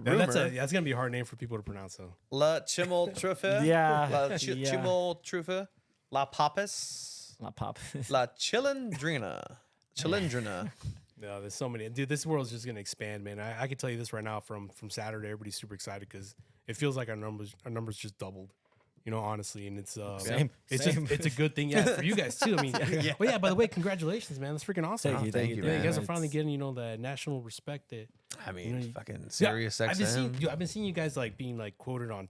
Yeah, that's gonna be a hard name for people to pronounce though. La Chimoltrufia. Yeah. La Yeah. Chimoltrufia. La Pappas. La pop. La Chilindrina. Chilindrina. No, there's so many. Dude, this world's just gonna expand, man. I can tell you this right now from Saturday. Everybody's super excited because it feels like our numbers just doubled. honestly, and it's Same. it's Same. just it's a good thing, yeah, for you guys too. I mean, Yeah. But yeah, by the way, congratulations, man. That's freaking awesome. Thank you, Yeah, man. you guys are It's- finally getting the national respect that. I mean, You know, fucking serious I've been seeing XM. I've been seeing you guys like being like quoted on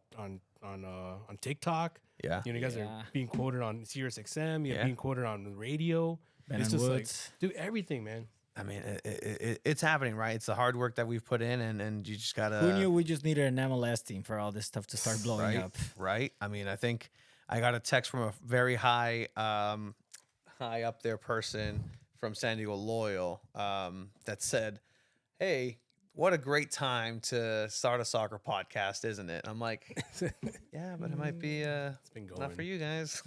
TikTok. Yeah. You guys Yeah. are being quoted on Sirius XM. You're Yeah. being quoted on the radio. Ben It's and just Woods. like, dude, everything, man. I mean, it's happening, right? It's the hard work that we've put in, and you just gotta. Who knew we just needed an MLS team for all this stuff to start blowing right, up? right? I mean, I think I got a text from a very high up there person from San Diego Loyal that said, "Hey, what a great time to start a soccer podcast, isn't it?" I'm like, "Yeah, but it might be It's been going. not for you guys."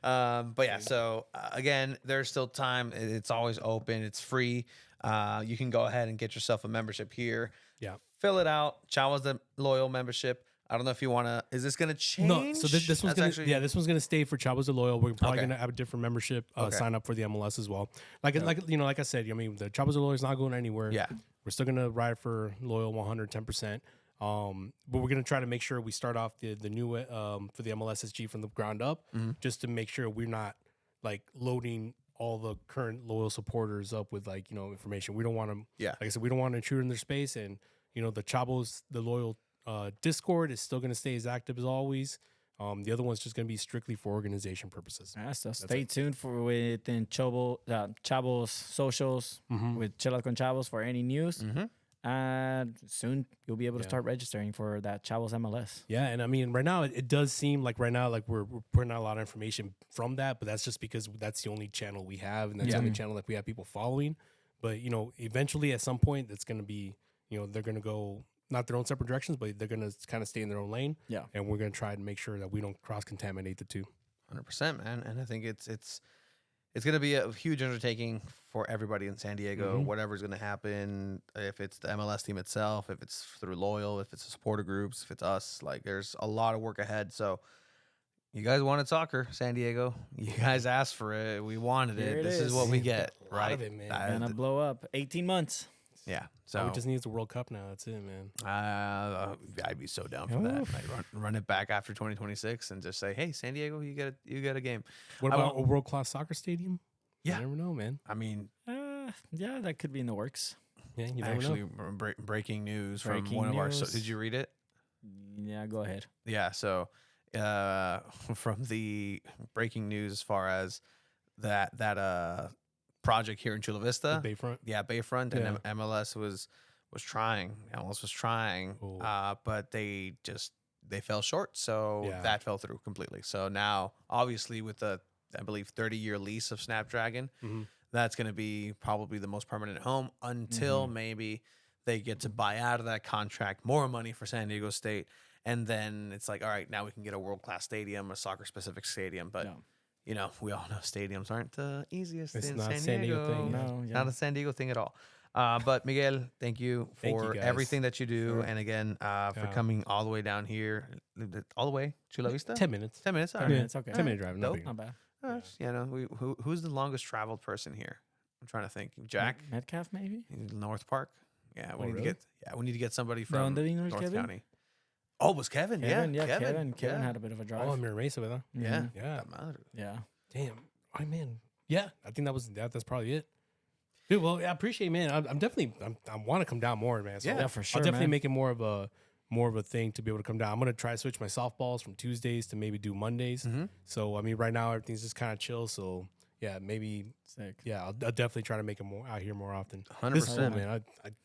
But yeah, so again, there's still time. It's always open. It's free. You can go ahead and get yourself a membership here. Yeah. Fill it out. Chavos the Loyal membership. I don't know if you want to. Is this going to change? No, so this one's That's gonna this one's gonna stay for Chavos de Loyal. We're probably Okay. gonna have a different membership Okay. sign up for the MLS as well. Like like I said, I mean the Chavos de Loyal is not going anywhere. Yeah. We're still gonna ride for Loyal 110%. But we're gonna try to make sure we start off the new for the MLSSG from the ground up, just to make sure we're not like loading all the current Loyal supporters up with like information. We don't want to. Yeah. Like I said, we don't want to intrude in their space, and the Chavos the Loyal Discord is still gonna stay as active as always. The other one's just gonna be strictly for organization purposes. Yeah, so stay tuned for within Chavos socials with Chelas con Chavos for any news. And soon you'll be able to start registering for that Chavos MLS. Yeah, and I mean, right now it does seem like we're putting out a lot of information from that, but that's just because that's the only channel we have, and that's the only channel that we have people following. But eventually at some point, it's gonna be they're gonna go not their own separate directions, but they're gonna kind of stay in their own lane. Yeah. And we're gonna try to make sure that we don't cross contaminate the two. 100%, man. And I think it's going to be a huge undertaking for everybody in San Diego. Whatever's going to happen, if it's the MLS team itself, if it's through Loyal, if it's the supporter groups, if it's us, like there's a lot of work ahead. So you guys wanted soccer, San Diego. You guys asked for it. We wanted Here it. it This is is. what we get, A lot right? of it, man. Gonna blow up. 18 months. Yeah. So So we just need the World Cup now. That's it, man. I'd be so down for that. Like run it back after 2026 and just say, hey, San Diego, you get a game. What I about won't- a world class soccer stadium? Yeah. You never know, man. I mean, Yeah, that could be in the works. Yeah, you never actually, know. breaking news from Breaking one of our. news. Did you read it? Yeah, go ahead. Yeah. So, from the breaking news as far as that project here in Chula Vista, Bayfront. yeah, Bayfront, and MLS was trying. MLS was trying, Oh. but they fell short. So Yeah. that fell through completely. So now, obviously, with the I believe 30-year lease of Snapdragon, that's going to be probably the most permanent home until maybe they get to buy out of that contract, more money for San Diego State. And then it's like, all right, now we can get a world-class stadium, a soccer-specific stadium. But, we all know stadiums aren't the easiest It's in not San San Diego Diego. thing, yeah. No, yeah. Not a San Diego thing at all. But Miguel, thank you Thank you, for guys. everything that you do. And again, for Yeah. coming all the way down here, all the way, Chula Vista? 10 minutes. 10 minutes? All 10 right. minutes, okay. 10-minute drive. No Dope. big. Not bad. Who's the longest traveled person here? I'm trying to think. Jack, Metcalf, maybe? North Park. Yeah, we need really? to get somebody No, from didn't North Kevin? County. Oh, it was Kevin? Kevin, yeah, Kevin yeah. had a bit of a drive. Oh, Mira Mesa, ¿verdad? Yeah, Yeah. La madre. Yeah. Damn. Oh, man. Yeah, I think that's probably it. Dude, well, I appreciate it, man. I'm definitely, I want to come down more, man. So Yeah, for sure, I'll definitely man. make it more of a thing to be able to come down. I'm going to try to switch my softballs from Tuesdays to maybe do Mondays. So, I mean, right now everything's just kind of chill. So, yeah, maybe, Sick. yeah, I'll definitely try to make it more out here more often. 100%. This is cool, man.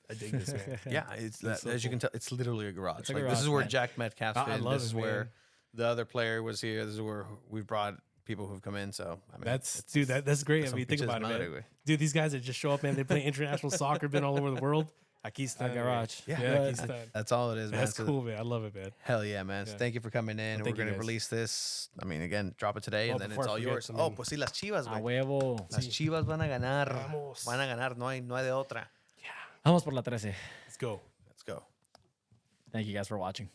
I dig this, man. Yeah, it's that, so as you cool. can tell, it's literally a garage. It's a Like garage, this is where man. Jack Metcalf's I been. love This it, is where man. the other player was here. This is where we've brought people who've come in. So I mean, That's great. I some mean, think pinches about it, man. madre, güey. Dude, these guys that just show up, man. They play international soccer, been all over the world. Aquí está, A garage. Yeah, Yeah, aquí está. That's all it is, man. That's So- cool, man. I love it, man. Hell yeah, man. So Yeah. thank you for coming in. Well, We're thank you, going to guys. release this. I mean, again, drop it today, Oh, and then before it's I all forget, yours. I Oh, mean- pues sí, las Chivas, A güey. huevo. Las Chivas van a ganar. Vamos. Van a ganar. No hay de otra. Vamos por la 13. Let's go. Let's go. Thank you guys for watching.